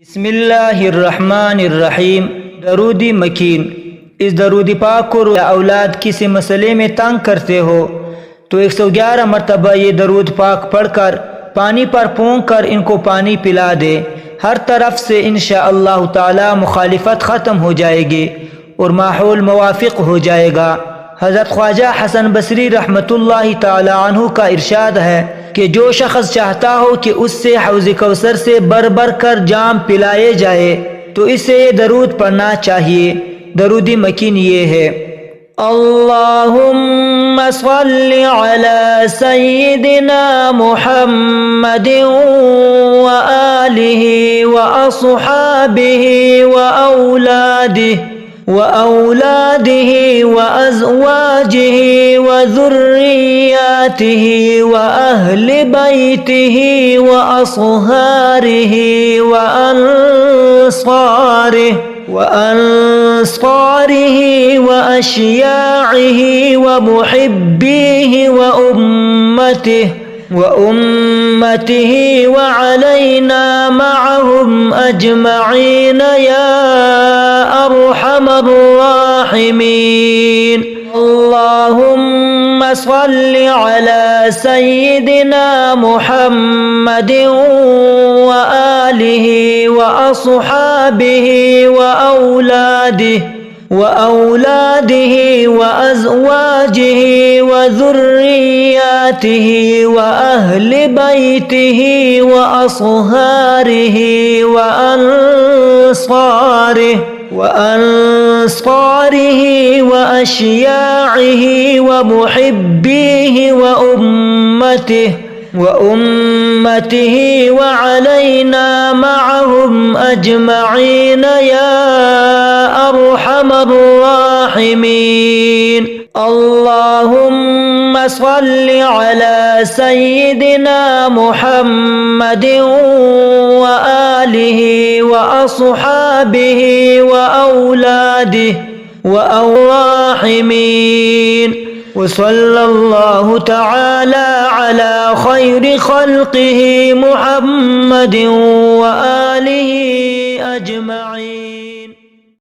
بسم اللہ الرحمن الرحیم۔ درود مکین۔ اس درود پاک کو اولاد کسی مسئلے میں تنگ کرتے ہو تو 111 مرتبہ یہ درود پاک پڑھ کر پانی پر پھونک کر ان کو پانی پلا دے۔ ہر طرف سے انشاءاللہ تعالی مخالفت ختم ہو جائے گی اور ماحول موافق ہو جائے گا۔ حضرت خواجہ حسن بصری رحمۃ اللہ تعالی عنہ کا ارشاد ہے کہ جو شخص چاہتا ہو کہ اس سے حوض کوثر سے بر بر کر جام پلائے جائے تو اسے یہ درود پڑھنا چاہیے۔ درود مکین یہ ہے: اللہم صلی علی سیدنا محمد وآلہ واصحابہ وأولاده وأزواجه وذرياته وأهل بيته وأصهاره وأنصاره وأشياعه ومحبيه وأمته وعلينا معهم أجمعين يا أرحم الراحمين۔ اللهم صل على سيدنا محمد وآله وأصحابه وأولاده وأزواجه وذرياته وأهل بيته وأصهاره وأنصاره وأشياعه ومحبيه وأمته وعلينا معهم أجمعين يا أرحم الراحمين۔ اللهم صل على سيدنا محمد وآله وأصحابه وأولاده والراحمين، وصلى الله تعالى على خير خلقه محمد وآله أجمعين۔